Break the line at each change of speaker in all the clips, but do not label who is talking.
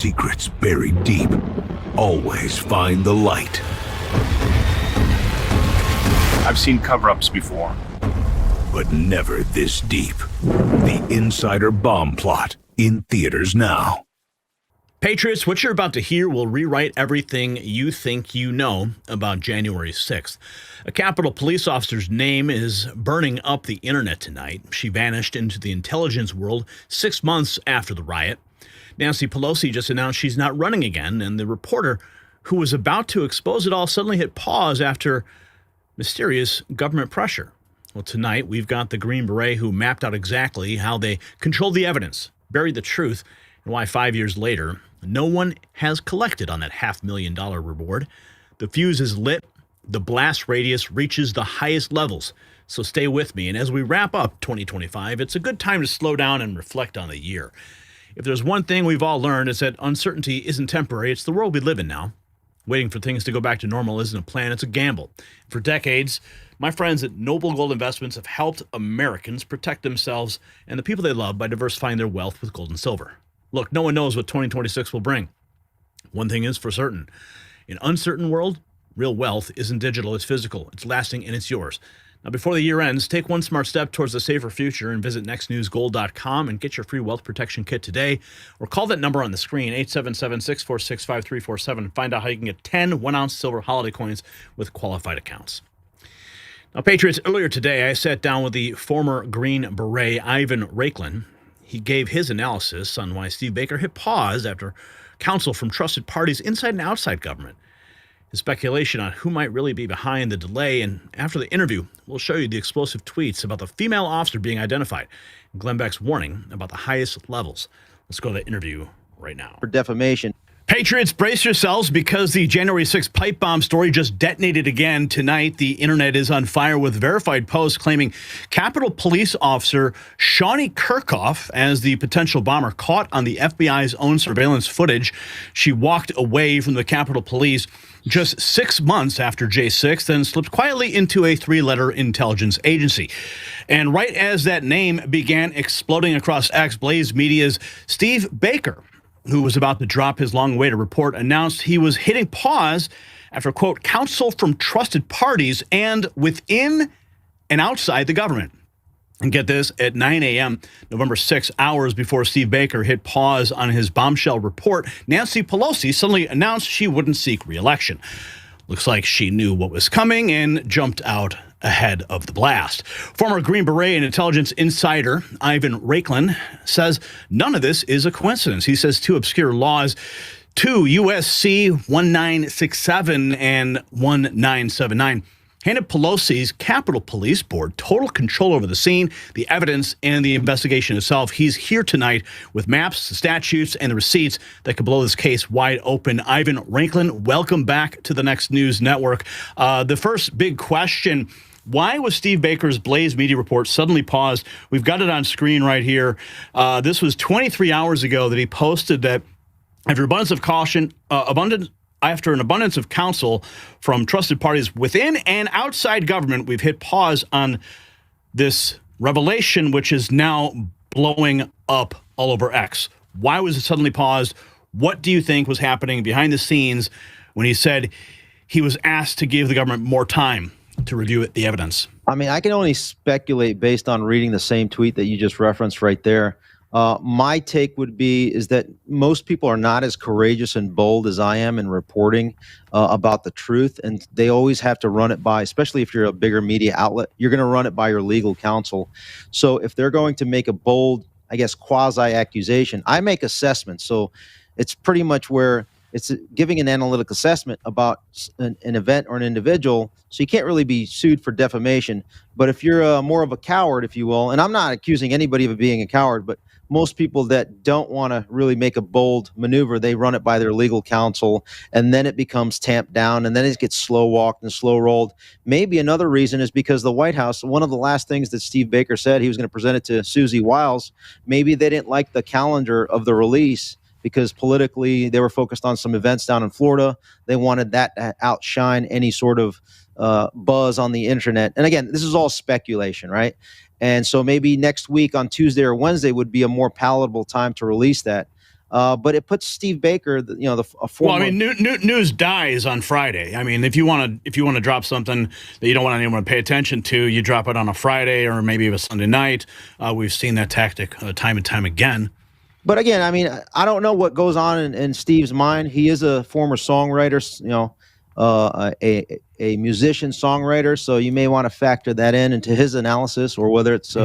Secrets buried deep always find the light.
I've seen cover-ups before,
But never this deep. The Insider Bomb Plot, in theaters now.
Patriots, what you're about to hear will rewrite everything you think you know about January 6th. A Capitol police officer's name is burning up the internet tonight. She vanished into the intelligence world 6 months after the riot. Nancy Pelosi just announced she's not running again, and the reporter who was about to expose it all suddenly hit pause after mysterious government pressure. Well, tonight we've got the Green Beret who mapped out exactly how they controlled the evidence, buried the truth, and why 5 years later, no one has collected on that $500,000 reward. The fuse is lit. The blast radius reaches the highest levels. So stay with me. And as we wrap up 2025, it's a good time to slow down and reflect on the year. If there's one thing we've all learned, it's that uncertainty isn't temporary. It's the world we live in now. Waiting for things to go back to normal isn't a plan. It's a gamble. For decades, my friends at Noble Gold Investments have helped Americans protect themselves and the people they love by diversifying their wealth with gold and silver. Look, no one knows what 2026 will bring. One thing is for certain. In an uncertain world, real wealth isn't digital, it's physical, it's lasting, and it's yours. Now, before the year ends, take one smart step towards a safer future and visit nextnewsgold.com and get your free wealth protection kit today. Or call that number on the screen, 877-646-5347, and find out how you can get 10 one-ounce silver holiday coins with qualified accounts. Now, Patriots, earlier today, I sat down with the former Green Beret, Ivan Raiklin. He gave his analysis on why Steve Baker hit pause after counsel from trusted parties inside and outside government. His speculation on who might really be behind the delay, and after the interview, we'll show you the explosive tweets about the female officer being identified, and Glenn Beck's warning about the highest levels. Let's go to the interview right now.
For defamation.
Patriots, brace yourselves because the January 6th pipe bomb story just detonated again tonight. The internet is on fire with verified posts claiming Capitol Police officer Shauni Kerkhoff as the potential bomber caught on the FBI's own surveillance footage. She walked away from the Capitol Police just 6 months after J6, then slipped quietly into a three-letter intelligence agency. And right as that name began exploding across X, Blaze Media's Steve Baker, who was about to drop his long-awaited report, announced he was hitting pause after, quote, counsel from trusted parties and within and outside the government. And get this, at 9 a.m., November 6, hours before Steve Baker hit pause on his bombshell report, Nancy Pelosi suddenly announced she wouldn't seek re-election. Looks like she knew what was coming and jumped out ahead of the blast. Former Green Beret and intelligence insider Ivan Raiklin says none of this is a coincidence. He says two obscure laws, 2 U.S.C. 1967 and 1979, handed Pelosi's Capitol Police Board total control over the scene, the evidence, and the investigation itself. He's here tonight with maps, the statutes, and the receipts that could blow this case wide open. Ivan Raiklin, welcome back to the Next News Network. The first big question: why was Steve Baker's Blaze Media report suddenly paused? We've got it on screen right here. This was 23 hours ago that he posted that after abundance of caution, after an abundance of counsel from trusted parties within and outside government, we've hit pause on this revelation, which is now blowing up all over X. Why was it suddenly paused? What do you think was happening behind the scenes when he said he was asked to give the government more time to review the evidence?
I mean, I can only speculate based on reading the same tweet that you just referenced right there. My take would be is that most people are not as courageous and bold as I am in reporting about the truth, and they always have to run it by, especially if you're a bigger media outlet, you're going to run it by your legal counsel. So if they're going to make a bold, I guess, quasi-accusation, I make assessments. So it's pretty much where it's giving an analytic assessment about an event or an individual. So you can't really be sued for defamation. But if you're more of a coward, if you will, and I'm not accusing anybody of being a coward, but most people that don't want to really make a bold maneuver, they run it by their legal counsel, and then it becomes tamped down, and then it gets slow walked and slow rolled. Maybe another reason is because the White House, one of the last things that Steve Baker said, he was going to present it to Susie Wiles. Maybe they didn't like the calendar of the release because politically they were focused on some events down in Florida. They wanted that to outshine any sort of buzz on the internet. And again, this is all speculation, right? And so maybe next week on Tuesday or Wednesday would be a more palatable time to release that. But it puts Steve Baker, a former.
Well, I mean, news dies on Friday. I mean, if you want to drop something that you don't want anyone to pay attention to, you drop it on a Friday or maybe a Sunday night. We've seen that tactic time and time again.
But again, I mean, I don't know what goes on in Steve's mind. He is a former songwriter, a musician songwriter, so you may want to factor that into his analysis, or whether it's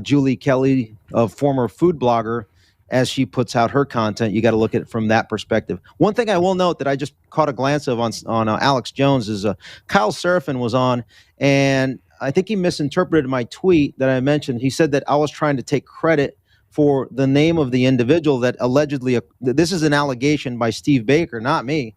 Julie Kelly, a former food blogger, as she puts out her content. You got to look at it from that perspective. One thing I will note that I just caught a glance of on Alex Jones is Kyle Seraphin was on, and I think he misinterpreted my tweet that I mentioned. He said that I was trying to take credit for the name of the individual that allegedly, this is an allegation by Steve Baker, not me.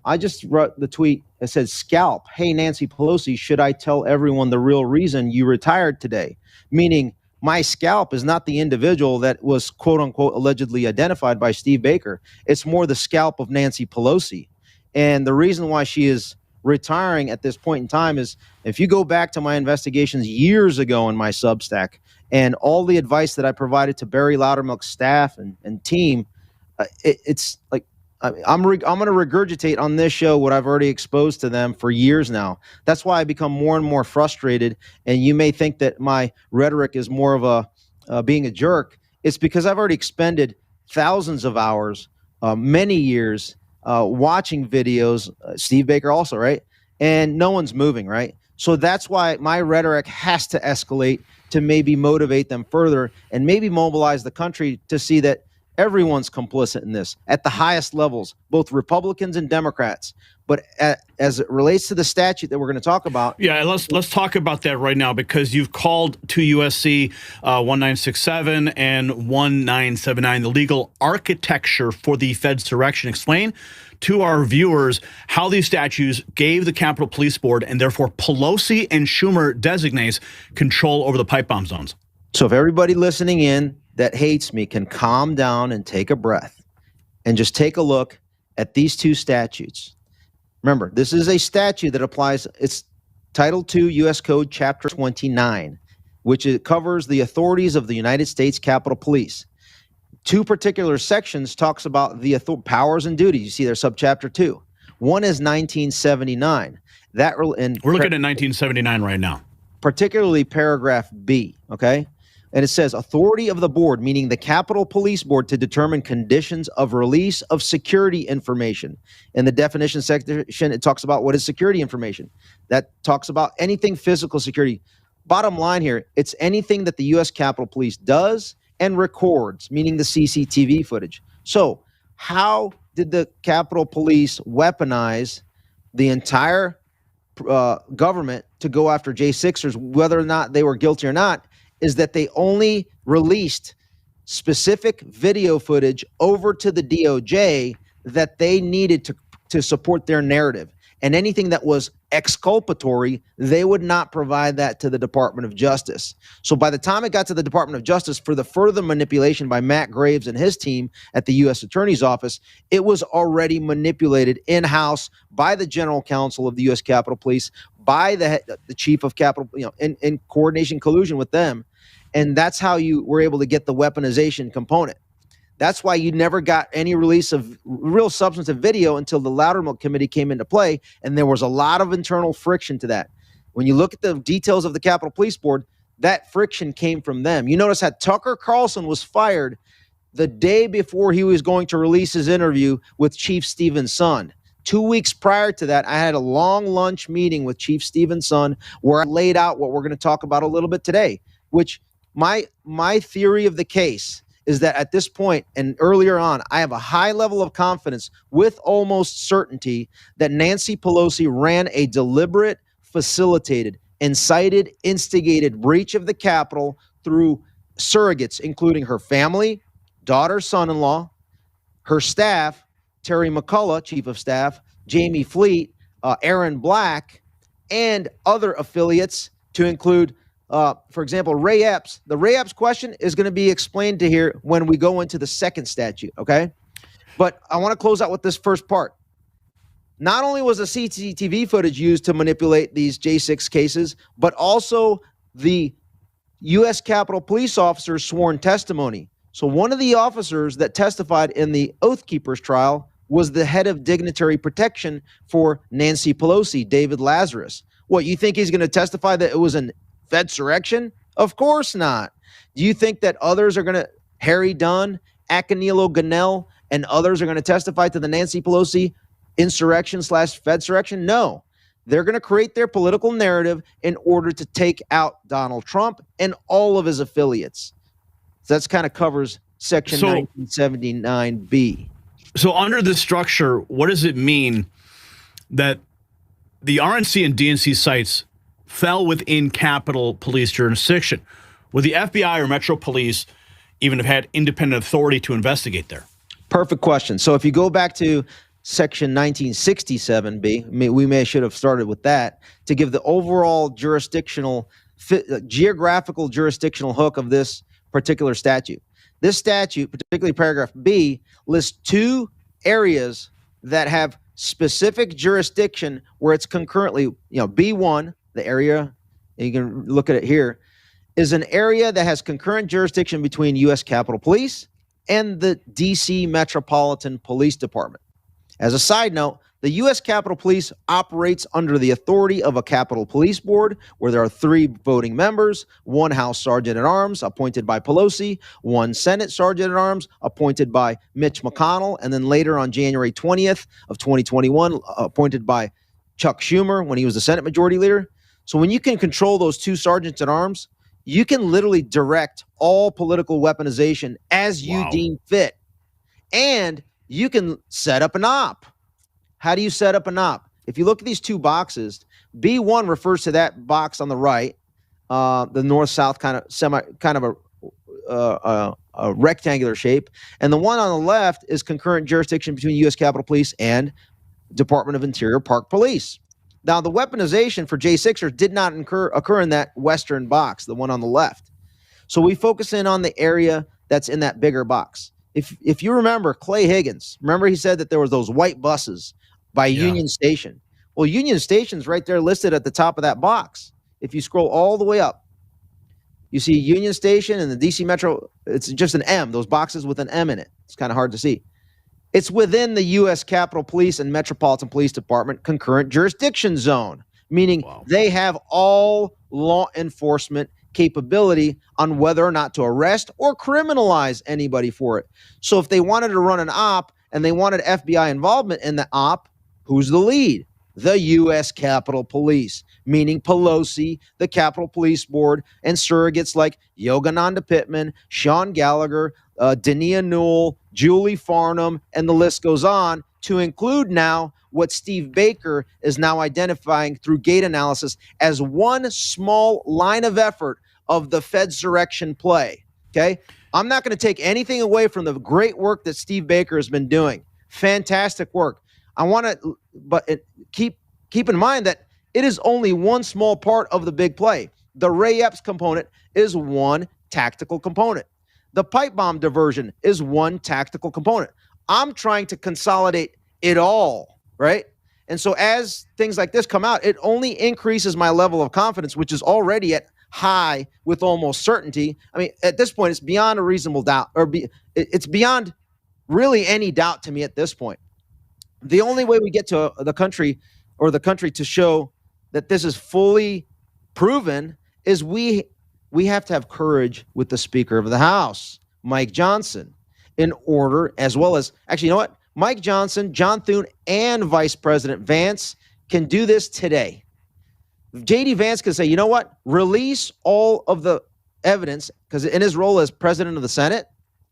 I just wrote the tweet that said, "Scalp. Hey, Nancy Pelosi, should I tell everyone the real reason you retired today?" Meaning my scalp is not the individual that was quote unquote allegedly identified by Steve Baker. It's more the scalp of Nancy Pelosi. And the reason why she is retiring at this point in time is, if you go back to my investigations years ago in my Substack and all the advice that I provided to Barry Loudermilk's staff and team, it's like, I'm going to regurgitate on this show what I've already exposed to them for years now. That's why I become more and more frustrated. And you may think that my rhetoric is more of being a jerk. It's because I've already expended thousands of hours, many years, watching videos, Steve Baker also, right? And no one's moving, right? So that's why my rhetoric has to escalate to maybe motivate them further and maybe mobilize the country to see that everyone's complicit in this at the highest levels, both Republicans and Democrats. But as it relates to the statute that we're going to talk about.
Yeah, let's talk about that right now, because you've called to USC 1967 and 1979 the legal architecture for the Fedsurrection. Explain to our viewers how these statutes gave the Capitol Police Board, and therefore Pelosi and Schumer designates, control over the pipe bomb zones.
So if everybody listening in that hates me can calm down and take a breath and just take a look at these two statutes. Remember, this is a statute that applies, it's Title II U.S. Code Chapter 29, which it covers the authorities of the United States Capitol Police. Two particular sections talks about the powers and duties. You see there, subchapter 2. One is 1979. We're looking
at 1979 right now.
Particularly paragraph B, okay? And it says, authority of the board, meaning the Capitol Police Board, to determine conditions of release of security information. In the definition section, it talks about what is security information. That talks about anything physical security. Bottom line here, it's anything that the U.S. Capitol Police does and records, meaning the CCTV footage. So how did the Capitol Police weaponize the entire government to go after J6ers, whether or not they were guilty or not, is that they only released specific video footage over to the DOJ that they needed to support their narrative. And anything that was exculpatory, they would not provide that to the Department of Justice. So by the time it got to the Department of Justice for the further manipulation by Matt Graves and his team at the U.S. Attorney's Office, it was already manipulated in-house by the General Counsel of the U.S. Capitol Police, by the Chief of Capitol, in coordination, collusion with them. And that's how you were able to get the weaponization component. That's why you never got any release of real substantive video until the Loudermilk Committee came into play, and there was a lot of internal friction to that. When you look at the details of the Capitol Police Board, that friction came from them. You notice that Tucker Carlson was fired the day before he was going to release his interview with Chief Stephen's son. 2 weeks prior to that, I had a long lunch meeting with Chief Stephen's son where I laid out what we're going to talk about a little bit today, which my theory of the case is that at this point and earlier on, I have a high level of confidence with almost certainty that Nancy Pelosi ran a deliberate, facilitated, incited, instigated breach of the Capitol through surrogates, including her family, daughter, son-in-law, her staff, Terry McCullough, Chief of Staff, Jamie Fleet, Aaron Black, and other affiliates to include for example, Ray Epps. The Ray Epps question is going to be explained to here when we go into the second statute, okay? But I want to close out with this first part. Not only was the CCTV footage used to manipulate these J6 cases, but also the U.S. Capitol police officers' sworn testimony. So one of the officers that testified in the Oath Keepers trial was the head of dignitary protection for Nancy Pelosi, David Lazarus. What, you think he's going to testify that it was an Fedsurrection? Of course not. Do you think that others are going to, Harry Dunn, Acanilo Ganell, and others are going to testify to the Nancy Pelosi insurrection/Fedsurrection? No. They're going to create their political narrative in order to take out Donald Trump and all of his affiliates. So that's kind of covers Section 1979B.
So under this structure, what does it mean that the RNC and DNC sites fell within Capitol Police jurisdiction? Would the FBI or Metro Police even have had independent authority to investigate there?
Perfect question. So if you go back to Section 1967B, we may should have started with that to give the overall geographical jurisdictional hook of this particular statute. This statute, particularly paragraph B, lists two areas that have specific jurisdiction where it's concurrently, B1, the area, you can look at it here, is an area that has concurrent jurisdiction between U.S. Capitol Police and the D.C. Metropolitan Police Department. As a side note, the U.S. Capitol Police operates under the authority of a Capitol Police Board, where there are 3 voting members, 1 House Sergeant at Arms appointed by Pelosi, 1 Senate Sergeant at Arms appointed by Mitch McConnell, and then later on January 20th of 2021, appointed by Chuck Schumer when he was the Senate Majority Leader. So when you can control those 2 Sergeants at Arms, you can literally direct all political weaponization as you deem fit. And you can set up an op. How do you set up an op? If you look at these 2 boxes, B1 refers to that box on the right, the north-south kind of a rectangular shape, and the one on the left is concurrent jurisdiction between U.S. Capitol Police and Department of Interior Park Police. Now, the weaponization for J6ers did not occur in that western box, the one on the left. So we focus in on the area that's in that bigger box. If you remember Clay Higgins, remember he said that there was those white buses by Union Station. Well, Union Station's right there listed at the top of that box. If you scroll all the way up, you see Union Station and the DC Metro. It's just an M, those boxes with an M in it. It's kind of hard to see. It's within the U.S. Capitol Police and Metropolitan Police Department concurrent jurisdiction zone, meaning they have all law enforcement capability on whether or not to arrest or criminalize anybody for it. So if they wanted to run an op and they wanted FBI involvement in the op, who's the lead? The U.S. Capitol Police, meaning Pelosi, the Capitol Police Board, and surrogates like Yogananda Pittman, Sean Gallagher, Dania Newell, Julie Farnham, and the list goes on, to include now what Steve Baker is now identifying through gate analysis as one small line of effort of the Fedsurrection play. Okay? I'm not going to take anything away from the great work that Steve Baker has been doing. Fantastic work. I want to, but keep in mind that it is only one small part of the big play. The Ray Epps component is one tactical component. The pipe bomb diversion is one tactical component. I'm trying to consolidate it all, right? And so as things like this come out, it only increases my level of confidence, which is already at high with almost certainty. I mean, at this point, it's beyond a reasonable doubt, it's beyond really any doubt to me at this point. The only way we get to the country to show that this is fully proven is we have to have courage with the Speaker of the House, Mike Johnson, in order, as well as, actually, you know what? Mike Johnson, John Thune, and Vice President Vance can do this today. J.D. Vance can say, you know what? Release all of the evidence, because in his role as President of the Senate,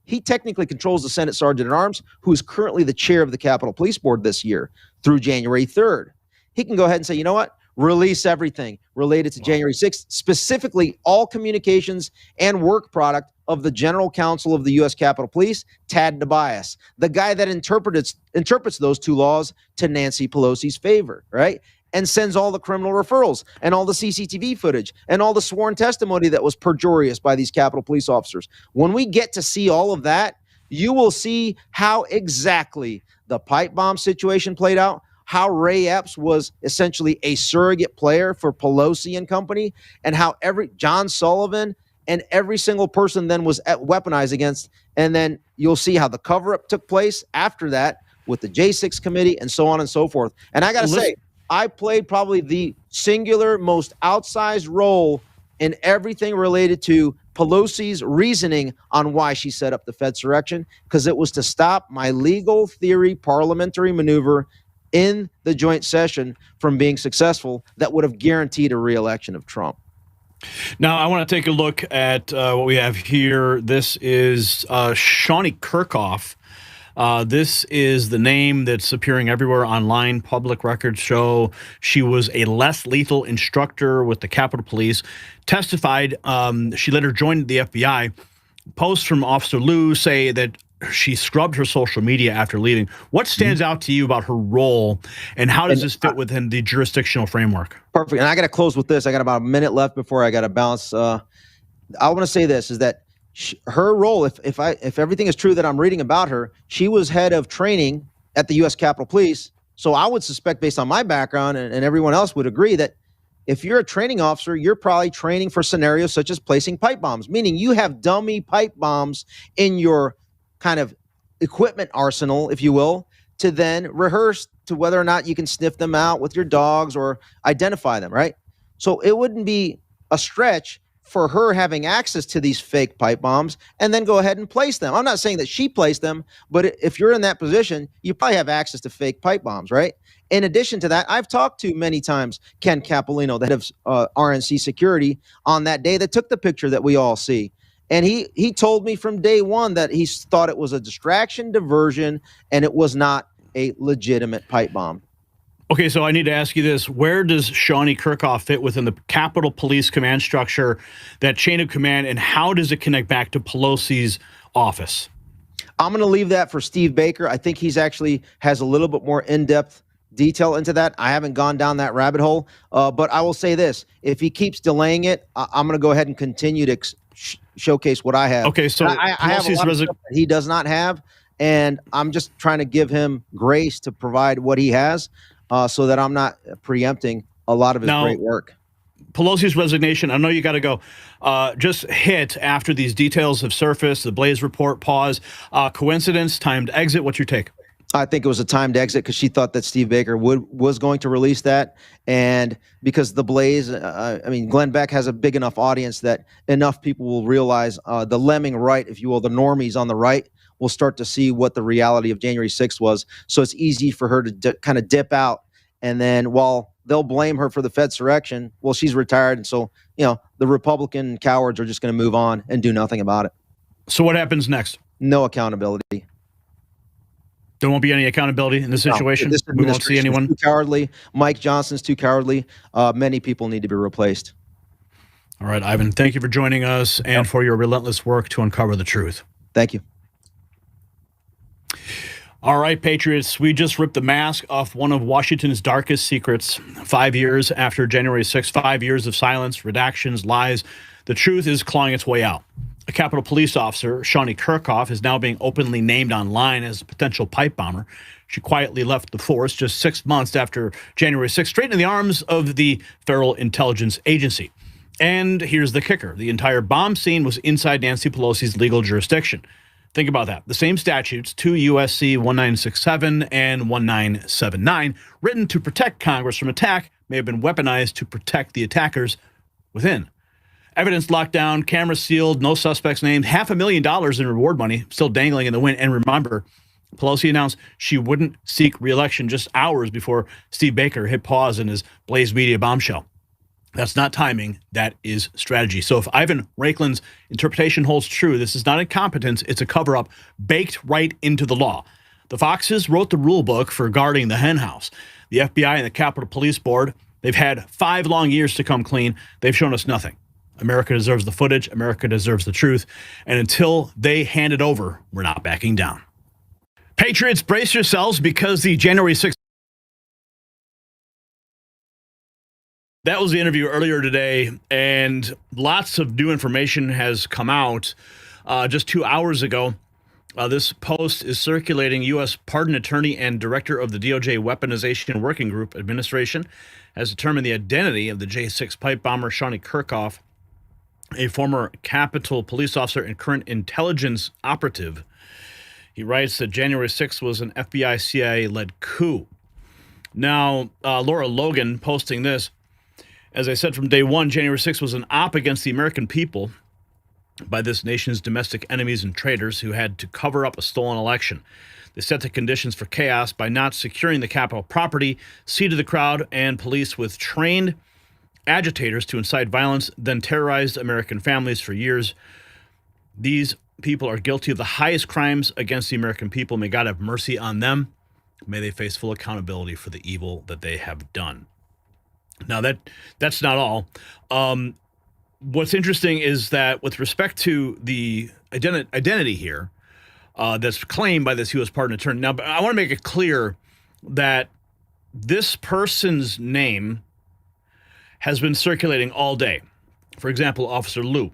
he technically controls the Senate Sergeant at Arms, who is currently the chair of the Capitol Police Board this year through January 3rd. He can go ahead and say, you know what? Release everything related to January 6th, specifically all communications and work product of the General Counsel of the U.S. Capitol Police, Tad Tobias, the guy that interprets those 2 laws to Nancy Pelosi's favor, right? And sends all the criminal referrals and all the CCTV footage and all the sworn testimony that was perjurious by these Capitol Police officers. When we get to see all of that, you will see how exactly the pipe bomb situation played out, how Ray Epps was essentially a surrogate player for Pelosi and company, and how John Sullivan and every single person then was weaponized against. And then you'll see how the cover-up took place after that with the J6 committee and so on and so forth. And I got to say, I played probably the singular most outsized role in everything related to Pelosi's reasoning on why she set up the Fedsurrection, because it was to stop my legal theory parliamentary maneuver in the joint session from being successful that would have guaranteed a re-election of Trump.
Now, I want to take a look at what we have here. This is Shauni Kerkhoff. This is the name that's appearing everywhere online. Public records show she was a less lethal instructor with the Capitol Police. Testified, she later joined the FBI. Posts from Officer Liu say that she scrubbed her social media after leaving. What stands out to you about her role, and how does this fit within the jurisdictional framework?
Perfect. And I got to close with this. I got about a minute left before I got to bounce. I want to say this, is that her role, if everything is true that I'm reading about her, she was head of training at the U.S. Capitol Police. So I would suspect, based on my background, and everyone else would agree, that if you're a training officer, you're probably training for scenarios such as placing pipe bombs, meaning you have dummy pipe bombs in your kind of equipment arsenal, if you will, to then rehearse to whether or not you can sniff them out with your dogs or identify them, right? So it wouldn't be a stretch for her having access to these fake pipe bombs and then go ahead and place them. I'm not saying that she placed them, but if you're in that position, you probably have access to fake pipe bombs, right? In addition to that, I've talked to many times Ken Capolino, the head of RNC security, on that day that took the picture that we all see. And he told me from day one that he thought it was a distraction, diversion, and it was not a legitimate pipe bomb.
Okay, so I need to ask you this. Where does Shauni Kerkhoff fit within the Capitol Police command structure, that chain of command, and how does it connect back to Pelosi's office?
I'm going to leave that for Steve Baker. I think he's actually has a little bit more in-depth detail into that. I haven't gone down that rabbit hole, but I will say this. If he keeps delaying it, I'm going to go ahead and continue to showcase what I have.
Okay, so
I have a lot of stuff that he does not have, and I'm just trying to give him grace to provide what he has, so that I'm not preempting a lot of his great work.
Pelosi's resignation, I know you got to go, just hit after these details have surfaced, the Blaze report, pause, coincidence, timed exit. What's your take?
I think it was a timed exit because she thought that Steve Baker was going to release that. And because the Blaze, I mean, Glenn Beck has a big enough audience that enough people will realize the lemming right, if you will, the normies on the right will start to see what the reality of January 6th was. So it's easy for her to kind of dip out. And then while they'll blame her for the Fedsurrection, well, she's retired. And so, you know, the Republican cowards are just going to move on and do nothing about it.
So what happens next?
No accountability.
There won't be any accountability in this situation?
This
we won't see anyone?
Too cowardly. Mike Johnson's too cowardly. Many people need to be replaced.
All right, Ivan, thank you for joining us and for your relentless work to uncover the truth.
Thank you.
All right, Patriots, we just ripped the mask off one of Washington's darkest secrets. 5 years after January 6th, 5 years of silence, redactions, lies. The truth is clawing its way out. A Capitol Police officer, Shauni Kerkhoff, is now being openly named online as a potential pipe bomber. She quietly left the force just 6 months after January 6th, straight into the arms of the Federal Intelligence Agency. And here's the kicker. The entire bomb scene was inside Nancy Pelosi's legal jurisdiction. Think about that. The same statutes, 2 U.S.C. 1967 and 1979, written to protect Congress from attack, may have been weaponized to protect the attackers within. Evidence locked down, cameras sealed, no suspects named, $500,000 in reward money still dangling in the wind. And remember, Pelosi announced she wouldn't seek re-election just hours before Steve Baker hit pause in his Blaze Media bombshell. That's not timing, that is strategy. So if Ivan Raiklin's interpretation holds true, this is not incompetence, it's a cover-up baked right into the law. The Foxes wrote the rule book for guarding the henhouse. The FBI and the Capitol Police Board, they've had 5 long years to come clean. They've shown us nothing. America deserves the footage. America deserves the truth. And until they hand it over, we're not backing down. Patriots, brace yourselves because the January 6th. That was the interview earlier today, and lots of new information has come out just 2 hours ago. This post is circulating. U.S. Pardon Attorney and Director of the DOJ Weaponization Working Group Administration has determined the identity of the J6 pipe bomber Shauni Kerkhoff. a former Capitol police officer and current intelligence operative. He writes that January 6th was an FBI CIA-led coup. Now, Laura Logan posting this, as I said from day one, January 6th was an op against the American people by this nation's domestic enemies and traitors who had to cover up a stolen election. They set the conditions for chaos by not securing the Capitol property, seeded the crowd and police with trained agitators to incite violence, then terrorized American families for years. These people are guilty of the highest crimes against the American people. May God have mercy on them. May they face full accountability for the evil that they have done. Now, that's not all. What's interesting is that with respect to the identity here that's claimed by this U.S. pardon attorney. Now, I want to make it clear that this person's name has been circulating all day. For example, Officer Lou,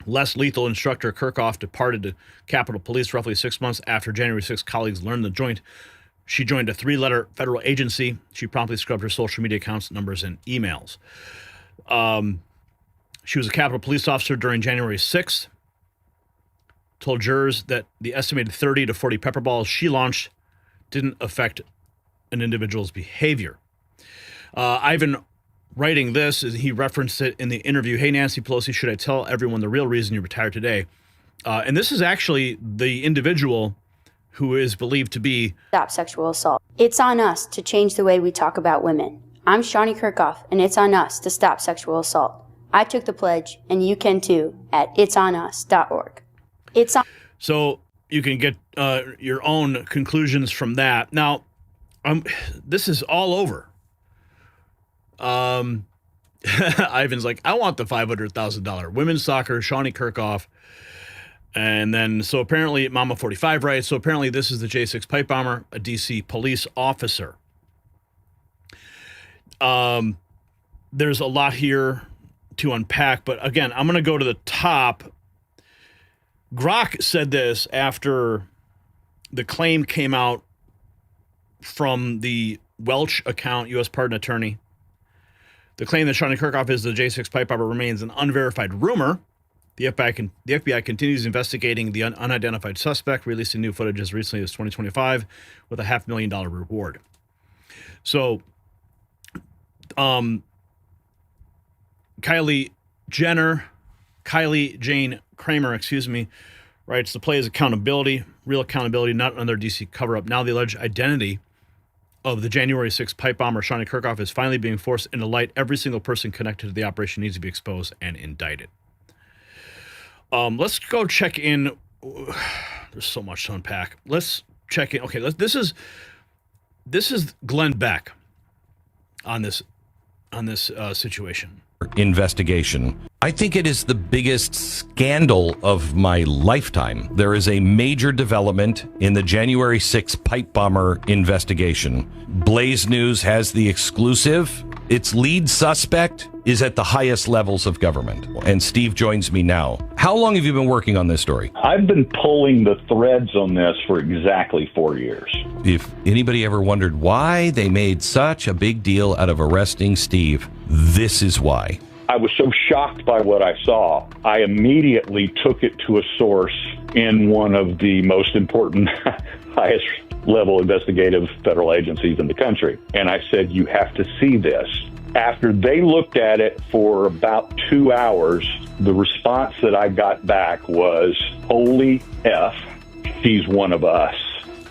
less lethal instructor Kerkhoff, departed the Capitol Police roughly 6 months after January 6 colleagues learned she joined a 3-letter federal agency. She promptly scrubbed her social media accounts, numbers, and emails. She was a Capitol Police officer during January 6th, told jurors that the estimated 30 to 40 pepper balls she launched didn't affect an individual's behavior. Ivan writing this, he referenced it in the interview. Hey, Nancy Pelosi, should I tell everyone the real reason you retired today? And this is actually the individual who is believed to be...
Stop sexual assault. It's on us to change the way we talk about women. I'm Shauni Kerkhoff, and it's on us to stop sexual assault. I took the pledge, and you can too, at itsonus.org.
So you can get your own conclusions from that. Now, this is all over. Ivan's like, I want the $500,000. Women's soccer, Shauni Kerkhoff. And then, so apparently, Mama 45 writes, so apparently this is the J6 pipe bomber, a D.C. police officer. There's a lot here to unpack, but again, I'm going to go to the top. Grok said this after the claim came out from the Welch account, U.S. pardon attorney. The claim that Shauni Kerkhoff is the J6 pipe bomber remains an unverified rumor. The FBI continues investigating the unidentified suspect, releasing new footage as recently as 2025 with a $500,000 reward. So, Kylie Jane Kramer, writes, the play is accountability, real accountability, not another DC cover-up. Now the alleged identity of the January 6th pipe bomber, Shauni Kerkhoff, is finally being forced into light. Every single person connected to the operation needs to be exposed and indicted. Let's go check in. There's so much to unpack. Let's check in. Okay, this is Glenn Beck on this situation.
Investigation. I think it is the biggest scandal of my lifetime. There is a major development in the January 6th pipe bomber investigation. Blaze News has the exclusive. Its lead suspect is at the highest levels of government. And Steve joins me now. How long have you been working on this story?
I've been pulling the threads on this for exactly 4 years.
If anybody ever wondered why they made such a big deal out of arresting Steve, this is why.
I was so shocked by what I saw, I immediately took it to a source in one of the most important, highest level investigative federal agencies in the country. And I said, you have to see this. After they looked at it for about 2 hours, the response that I got back was, holy F, she's one of us.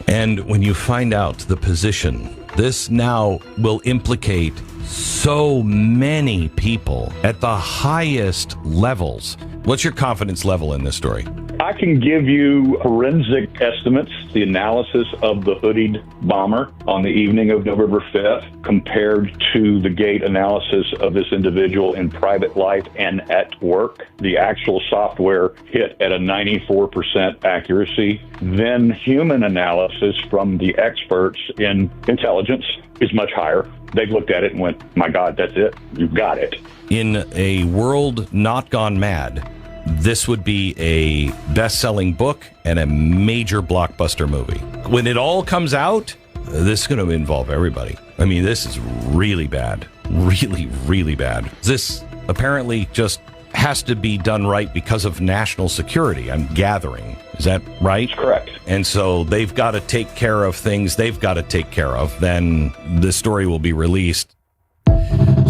And when you find out the position, this now will implicate so many people at the highest levels. What's your confidence level in this story?
I can give you forensic estimates, the analysis of the hoodied bomber on the evening of November 5th compared to the gait analysis of this individual in private life and at work. The actual software hit at a 94% accuracy. Then human analysis from the experts in intelligence is much higher. They've looked at it and went, my God, that's it. You've got it.
In a world not gone mad, this would be a best-selling book and a major blockbuster movie. When it all comes out, this is going to involve everybody. I mean, this is really bad. Really, really bad. This apparently just has to be done right because of national security, I'm gathering. Is that right?
That's correct.
And so they've got to take care of things they've got to take care of. Then the story will be released.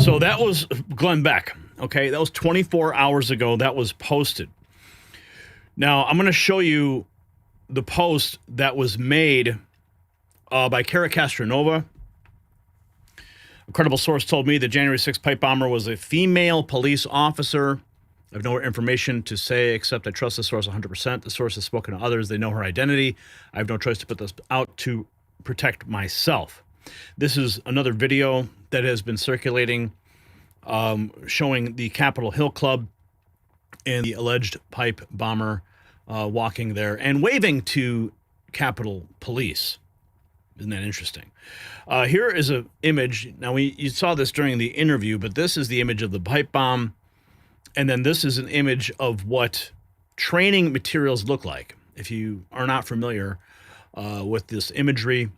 So that was Glenn Beck. Okay, that was 24 hours ago. That was posted. Now, I'm going to show you the post that was made by Cara Castronova. A credible source told me the January 6th pipe bomber was a female police officer. I have no information to say except I trust the source 100%. The source has spoken to others. They know her identity. I have no choice to put this out to protect myself. This is another video that has been circulating showing the Capitol Hill Club and the alleged pipe bomber walking there and waving to Capitol Police. Isn't that interesting? Here is an image. Now, you saw this during the interview, but this is the image of the pipe bomb. And then this is an image of what training materials look like. If you are not familiar with this imagery,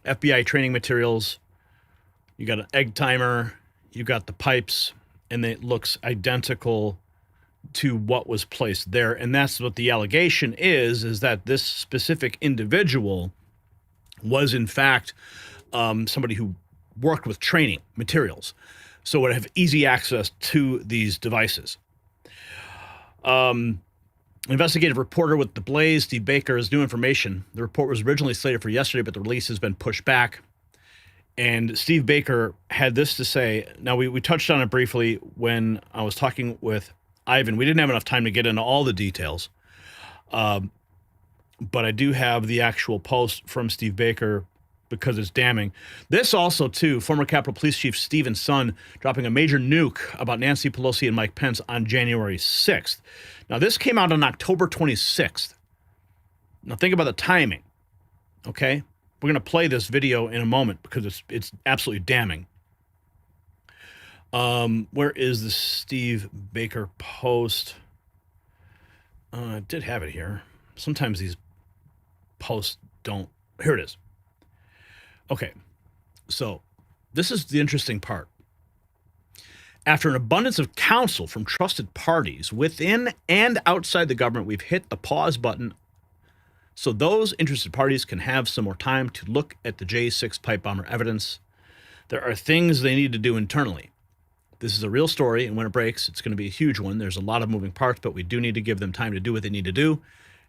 FBI training materials, you got an egg timer, you got the pipes, and it looks identical to what was placed there. And that's what the allegation is that this specific individual was in fact somebody who worked with training materials, so would have easy access to these devices. Investigative reporter with The Blaze, Steve Baker, has new information. The report was originally slated for yesterday, but the release has been pushed back. And Steve Baker had this to say. Now, we touched on it briefly when I was talking with Ivan. We didn't have enough time to get into all the details. But I do have the actual post from Steve Baker because it's damning. This also, too, former Capitol Police Chief Stephen Son dropping a major nuke about Nancy Pelosi and Mike Pence on January 6th. Now, this came out on October 26th. Now, think about the timing, okay? We're going to play this video in a moment because it's absolutely damning. Where is the Steve Baker post? I did have it here. Sometimes these posts don't. Here it is. Okay, so this is the interesting part. After an abundance of counsel from trusted parties within and outside the government, we've hit the pause button so those interested parties can have some more time to look at the J6 pipe bomber evidence. There are things they need to do internally. This is a real story, and when it breaks, it's going to be a huge one. There's a lot of moving parts, but we do need to give them time to do what they need to do.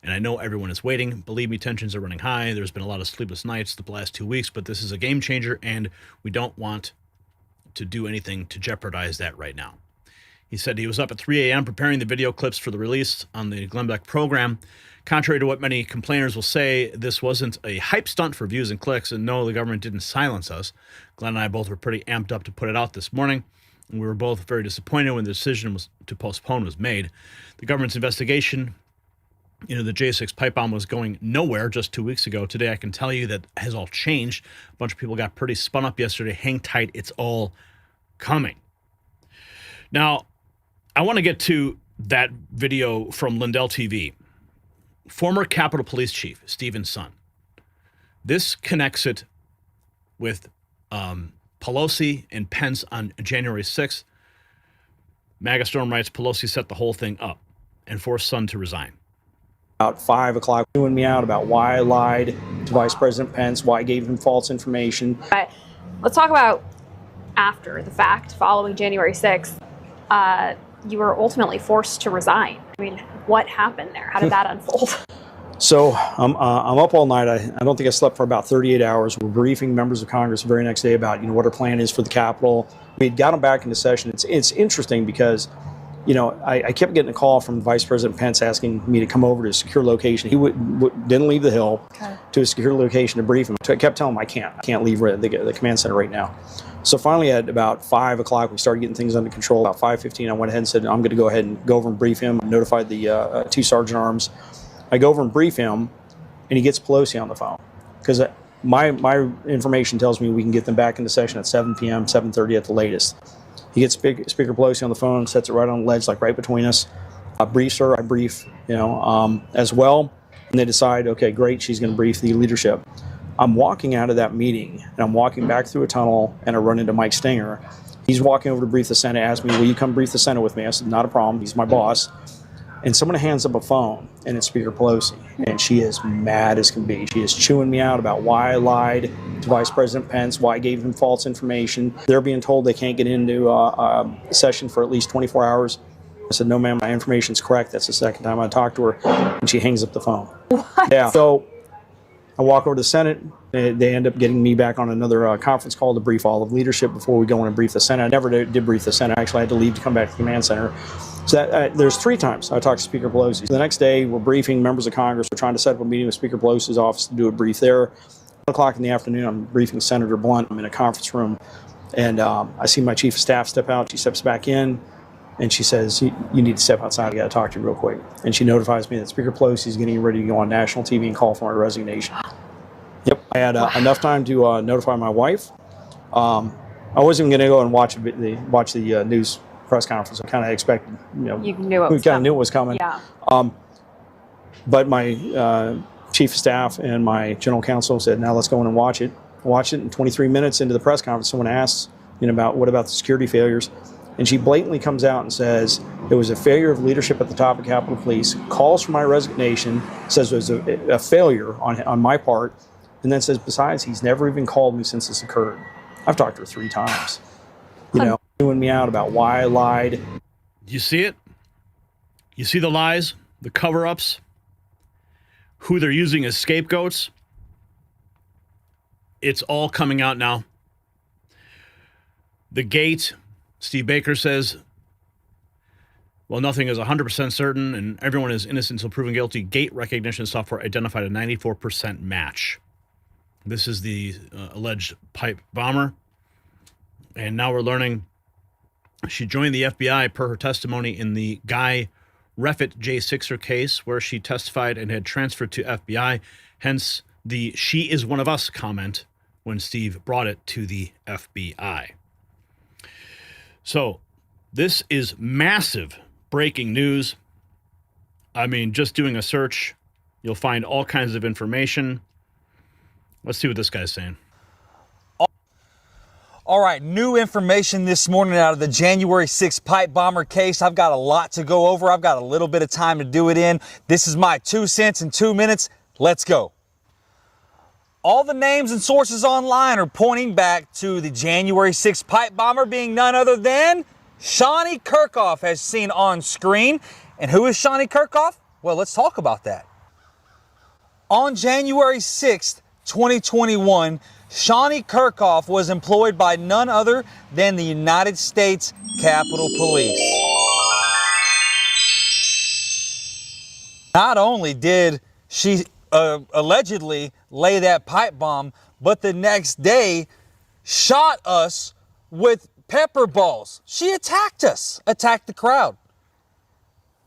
And I know everyone is waiting. Believe me, tensions are running high. There's been a lot of sleepless nights the last 2 weeks, but this is a game changer, and we don't want to do anything to jeopardize that right now. He said he was up at 3 a.m. preparing the video clips for the release on the Glenn Beck program. Contrary to what many complainers will say, this wasn't a hype stunt for views and clicks, and no, the government didn't silence us. Glenn and I both were pretty amped up to put it out this morning, and we were both very disappointed when the decision to postpone was made. The government's investigation into the J6 pipe bomb was going nowhere just 2 weeks ago. Today, I can tell you that has all changed. A bunch of people got pretty spun up yesterday. Hang tight. It's all coming. Now, I want to get to that video from Lindell TV. Former Capitol Police Chief Stephen Son. This connects it with Pelosi and Pence on January 6th. MAGA Storm writes, Pelosi set the whole thing up and forced Son to resign.
About 5 o'clock, chewing me out about why I lied to Vice President Pence, why I gave him false information.
But let's talk about after the fact, following January 6th. You were ultimately forced to resign. I mean, what happened there? How did that unfold?
So I'm up all night. I don't think I slept for about 38 hours. We're briefing members of Congress the very next day about what our plan is for the Capitol. We got them back into session. It's interesting because I kept getting a call from Vice President Pence asking me to come over to a secure location. He didn't leave the Hill to a secure location to brief him. So I kept telling him I can't leave the command center right now. So finally at about 5 o'clock, we started getting things under control. About 5:15, I went ahead and said, I'm going to go ahead and go over and brief him. I notified the 2 sergeant arms. I go over and brief him, and he gets Pelosi on the phone. Because my information tells me we can get them back into session at 7 p.m., 7:30 at the latest. He gets Speaker Pelosi on the phone, sets it right on the ledge, like right between us. Briefs her, I brief, as well. And they decide, okay, great, she's going to brief the leadership. I'm walking out of that meeting, and I'm walking back through a tunnel, and I run into Mike Stinger. He's walking over to brief the Senate, asked me, will you come brief the Senate with me? I said, not a problem. He's my boss. And someone hands up a phone, and it's Speaker Pelosi. And she is mad as can be. She is chewing me out about why I lied to Vice President Pence, why I gave him false information. They're being told they can't get into a session for at least 24 hours. I said, no, ma'am, my information's correct. That's the second time I talked to her. And she hangs up the phone.
What?
Yeah. So I walk over to the Senate. They end up getting me back on another conference call to brief all of leadership before we go in and brief the Senate. I never did brief the Senate. I actually had to leave to come back to the command center. So there's 3 times I talked to Speaker Pelosi. The next day, we're briefing members of Congress. We're trying to set up a meeting with Speaker Pelosi's office to do a brief there. 1 o'clock in the afternoon, I'm briefing Senator Blunt. I'm in a conference room, and I see my chief of staff step out. She steps back in, and she says, you need to step outside. I got to talk to you real quick. And she notifies me that Speaker Pelosi is getting ready to go on national TV and call for my resignation. Yep, I had enough time to notify my wife. I wasn't even going to go and watch the news press conference. I kind of expected,
You knew it was
we kind of knew it was coming.
Yeah.
But my chief of staff and my general counsel said, now let's go in and watch it. Watch it, and 23 minutes into the press conference, someone asks, what about the security failures? And she blatantly comes out and says, it was a failure of leadership at the top of Capitol Police, calls for my resignation, says it was a failure on my part, and then says, besides, he's never even called me since this occurred. I've talked to her 3 times. Chewing me out about why I lied.
You see it? You see the lies, the cover-ups, who they're using as scapegoats? It's all coming out now. The gate, Steve Baker says, well, nothing is 100% certain and everyone is innocent until proven guilty. Gate recognition software identified a 94% match. This is the alleged pipe bomber. And now we're learning she joined the FBI per her testimony in the Guy Reffitt J. Sixer case, where she testified and had transferred to FBI. Hence the "she is one of us" comment when Steve brought it to the FBI. So this is massive breaking news. I mean, just doing a search, you'll find all kinds of information. Let's see what this guy's saying.
All right, new information this morning out of the January 6th pipe bomber case. I've got a lot to go over. I've got a little bit of time to do it in. This is my 2 cents in 2 minutes. Let's go. All the names and sources online are pointing back to the January 6th pipe bomber being none other than Shauni Kerkhoff, as seen on screen. And who is Shauni Kerkhoff? Well, let's talk about that. On January 6th, 2021, Shauni Kerkhoff was employed by none other than the United States Capitol Police. Not only did she allegedly lay that pipe bomb, but the next day shot us with pepper balls. She attacked us, attacked the crowd.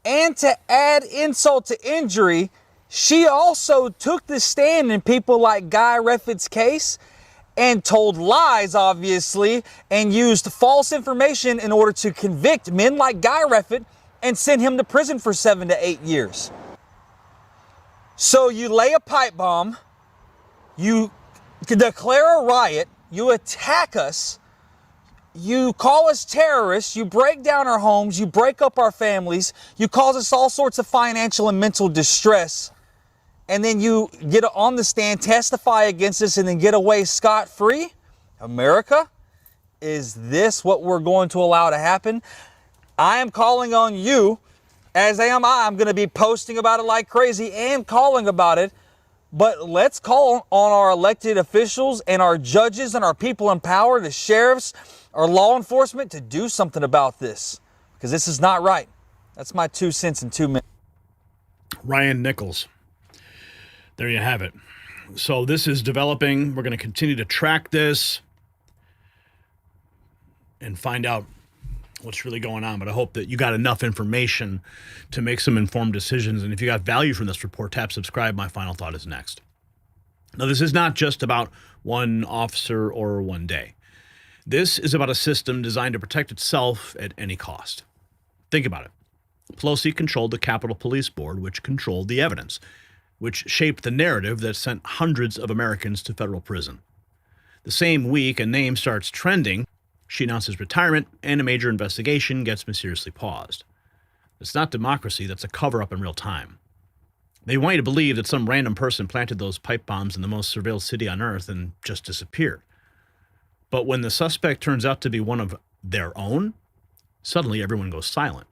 And to add insult to injury, she also took the stand in people like Guy Reffitt's case and told lies, obviously, and used false information in order to convict men like Guy Reffitt and send him to prison for 7 to 8 years. So you lay a pipe bomb, you declare a riot, you attack us, you call us terrorists, you break down our homes, you break up our families, you cause us all sorts of financial and mental distress, and then you get on the stand, testify against us, and then get away scot-free? America, is this what we're going to allow to happen? I am calling on you, as am I. I'm going to be posting about it like crazy and calling about it. But let's call on our elected officials and our judges and our people in power, the sheriffs, our law enforcement, to do something about this, because this is not right. That's my 2 cents in 2 minutes.
Ryan Nichols. There you have it. So this is developing. We're going to continue to track this and find out what's really going on. But I hope that you got enough information to make some informed decisions. And if you got value from this report, tap subscribe. My final thought is next. Now, this is not just about one officer or one day. This is about a system designed to protect itself at any cost. Think about it. Pelosi controlled the Capitol Police Board, which controlled the evidence, which shaped the narrative that sent hundreds of Americans to federal prison. The same week a name starts trending, She announces retirement, and a major investigation gets mysteriously paused. It's not democracy, that's a cover-up in real time. They want you to believe that some random person planted those pipe bombs in the most surveilled city on Earth and just disappeared. But when the suspect turns out to be one of their own, suddenly everyone goes silent.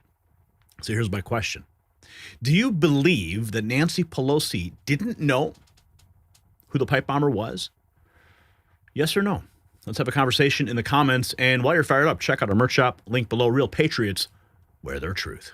So here's my question. Do you believe that Nancy Pelosi didn't know who the pipe bomber was? Yes or no? Let's have a conversation in the comments. And while you're fired up, check out our merch shop. Link below. Real Patriots wear their truth.